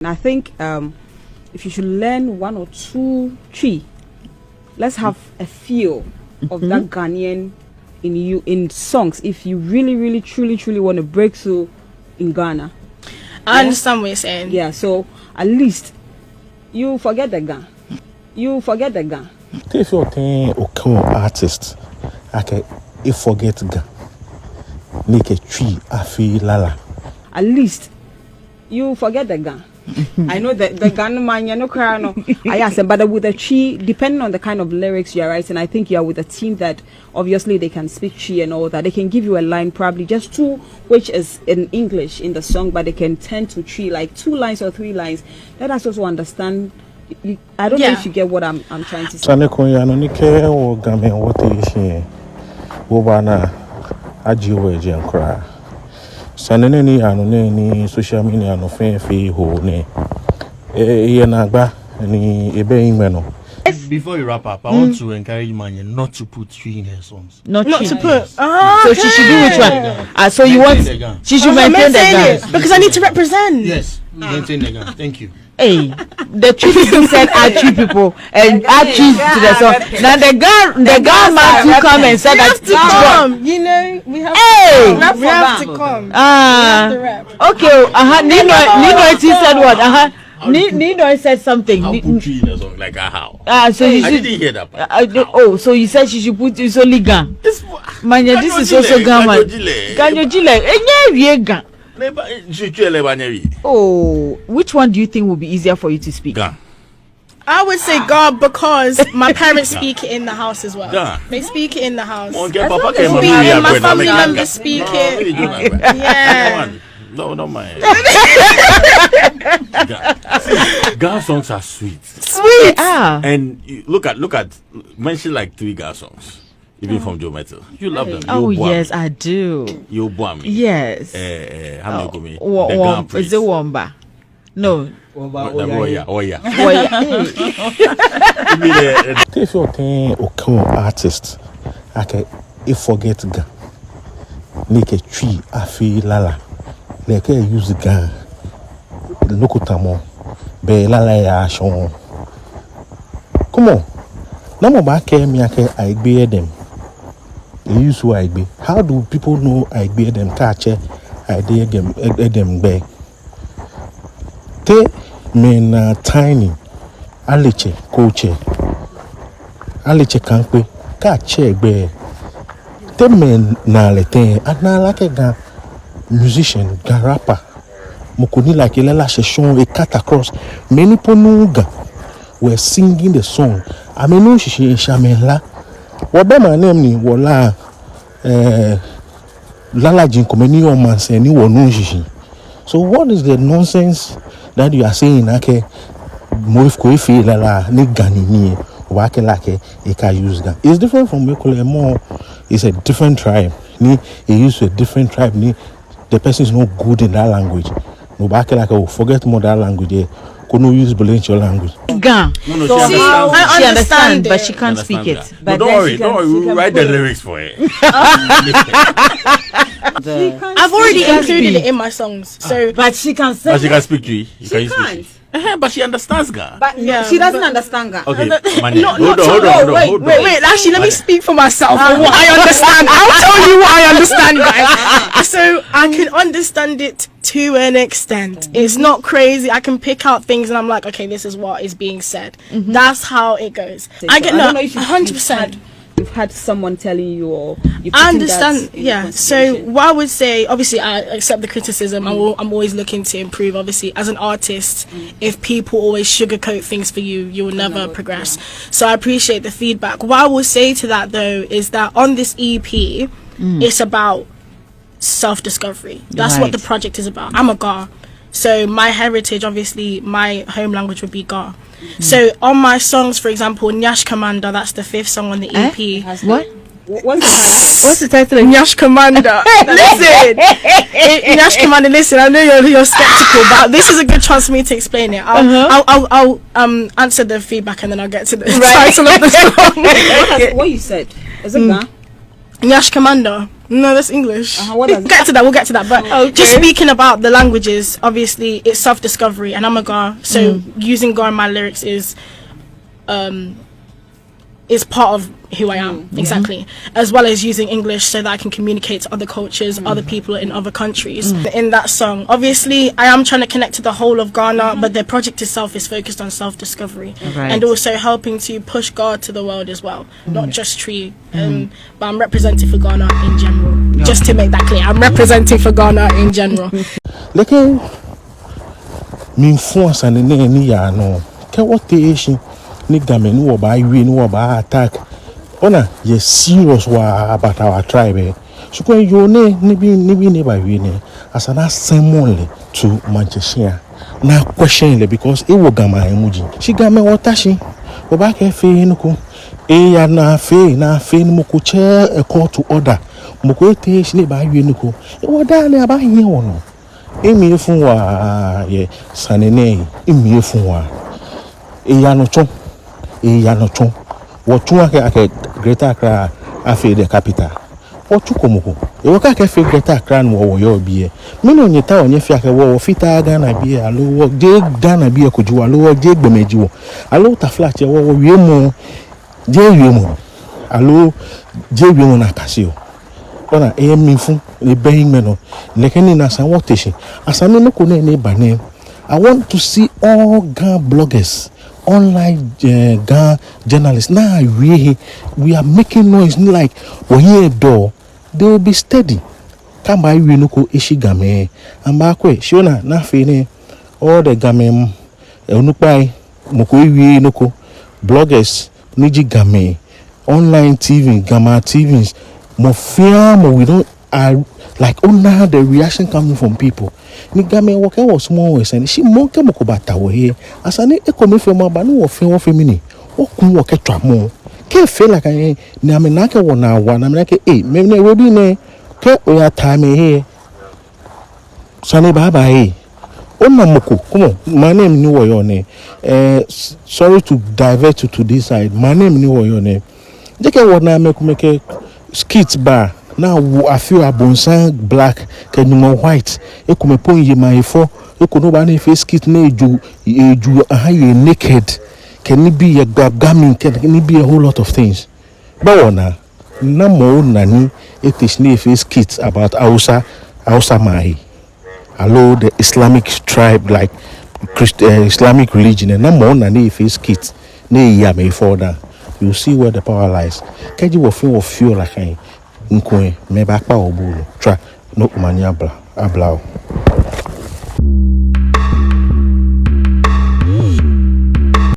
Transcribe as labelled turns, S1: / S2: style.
S1: And I think if you should learn one or two tree, let's have a feel of that Ghanaian in you in songs. If you really, truly want to break through in Ghana,
S2: I understand what you're saying.
S1: Yeah, so at least you forget the Ghana. You forget the Ghana.
S3: If you're an artist, okay, if forget Ghana, make a tree, I feel lala.
S1: At least you forget the Ghana. I know that the Ghana man, you know, I asked him, but with a tree, depending on the kind of lyrics you're writing, I think you're with a team that obviously they can speak tree and all that. They can give you a line, probably just two, which is in English in the song, but they can turn to tree, like 2 lines or 3 lines. Let us also understand. I don't know if you get what I'm trying to say.
S3: Saneni anoni social media no fe ho ne nagba ni ebe imeno.
S4: Before you wrap up, I want to encourage Manya not to put tree in her songs.
S5: Not to put.
S1: So she should do which one? So you want she should maintain the gun
S2: because I need to represent.
S4: Yes, maintain the gun. Thank you.
S5: Hey, the tree people said add tree people and add trees to the song. Now the guy man to come and said that
S2: to come. You know, we have we have to come.
S5: Okay. Nino said what? Nino said something.
S4: I'll put tree in a song like how?
S5: So you
S4: I didn't hear that.
S5: So you said she should put it's only gun. Manya, this is also gun. Ganyo. Oh, which one do you think will be easier for you to speak?
S4: Gun.
S2: I would say God because my parents speak it in the house as well.
S4: Gun.
S2: They speak it in the house.
S4: My
S2: family members speak it. Yeah.
S4: No, not mine. Gun songs are sweet.
S5: Sweet.
S4: And look at mention like 3 Gun songs. Even from Joe Metal, you love them.
S5: Oh yes, I do.
S4: You bomb me.
S5: Yes.
S4: How many
S5: is it Wamba? No.
S4: Oh yeah.
S3: If you're an artist, okay, if forget Ghana, make a tree, I feel lala. Like I use Ghana, the local tamo, be lala ya shon. Come on, now my me I bear them. They use who I be. How do people know I bear them catch I dare them back? They mean tiny Alice coach Alice can't be catch bear. They mean na lete and na like a musician, a rapper. Mokuni like a lela sheshon a cut across many ponuga were singing the song. I mean no she shamela. What my name ni wala lala jinkomeni o man say ni wonu shishi. So what is the nonsense that you are saying? Okay, mo if ko ife lala ni gani ni wa ke like e ka use gan. It's different from Mekole more. It's a different tribe. Ni he use a different tribe. Ni the person is not good in that language. No ba ke like forget more that language there. Couldn't use your language.
S5: No,
S2: she
S5: understands, but she can't speak it.
S4: But don't worry, we'll write the lyrics for her.
S2: I've already included it in my songs, so
S5: but she can say.
S4: But she can speak tree.
S1: She can't.
S4: But she understands Ghana.
S1: But she doesn't understand Ghana.
S4: Okay,
S2: hold on. Wait. Actually, let me speak for myself. What I understand, I'll tell you what I understand, guys. So I can understand it to an extent. It's not crazy. I can pick out things, and I'm like, okay, this is what is being said. That's how it goes. I get 100%.
S1: You've had someone telling you, or
S2: I understand. Yeah. So what I would say, obviously, I accept the criticism. I'm always looking to improve. Obviously, as an artist, if people always sugarcoat things for you, you will never progress. So I appreciate the feedback. What I will say to that though is that on this EP, it's about self-discovery. That's what the project is about. I'm a Ga. So my heritage, obviously, my home language would be Ga. So on my songs, for example, Nyash Commander, that's the 5th song on the EP.
S5: What?
S1: What's
S5: the title?
S2: Nyash Commander. Listen, Nyash Commander. Listen, I know you're skeptical, but this is a good chance for me to explain it. I'll answer the feedback and then I'll get to the title of the song.
S1: What you said is it Ga?
S2: Nyash Commander. No, that's English.
S1: What does
S2: We'll get to that. But just speaking about the languages, obviously it's self-discovery, and I'm a Ga, so using Ga in my lyrics is part of who I am, exactly, as well as using English so that I can communicate to other cultures, other people in other countries. In that song, obviously, I am trying to connect to the whole of Ghana, but the project itself is focused on self-discovery and also helping to push God to the world as well, not just Tree. But I'm representing for Ghana in general. Just to make that clear, I'm representing for Ghana in general.
S3: Like, me force and any ya no. Can what the issue? Nigga me no ba we no ba attack. Ona ye serious wa about our tribe. So when you ni bi ba we ne as an assembly to Manchester. Na question le because e wo gama emuji. She gama water she. Oba ke fe nuko. E ya na fe ni mo ko che a call to order. Mo ko te shi ni ba we nuko. E wo da le aba yen wono. E mi fun wa ye sanene e mi fun wa. E ya no chon. What you ake Greater Accra afi the capital. What you komoko. E waka ke fi Greater Accra no wo yo bie. Me no nyeta onye fi ake wo fita Ghana bie alo wo je Ghana bie koju alo wo je gbemeji wo. Alo ta flat ye wo wie mo je wie mo. Alo je wie mo na kasio. Ona e mi fun e beyin me no. Lekeni na san what teshi. Asame no ko ne bane. I want to see all Ghana bloggers, online Ghana journalists. Now we are making noise like we hear door. They will be steady. Come by we nuko ishi game. Ambakwe shona na fine all the game unupai moko we nuko bloggers niji game online TV Gama TVs mo we don't are like now the reaction coming from people. Ni game woke was small and she monke moko bata wo here asane e komi fe mo ba no wo fe mini wo kun wo ketwa mo ke fe like na me na ke wo na wa na me ke me na we bi ne ke o ya time here sane baba Oma moko come on my name ni wo yo ne sorry to divert you to this side my name ni wo yo ne je ke wo na me ko make skit bar. Now I feel a bonsan black can you white e come pon ye my for e ko no ba na face kit na eju naked can it be a garment can it be a whole lot of things but ona na mo nani it is na face kit about Hausa mai allow the Islamic tribe like Islamic religion and na mo nani face kit na ya me for that you see where the power lies can you feel like Nkwe me back pa obulu tra no mania abla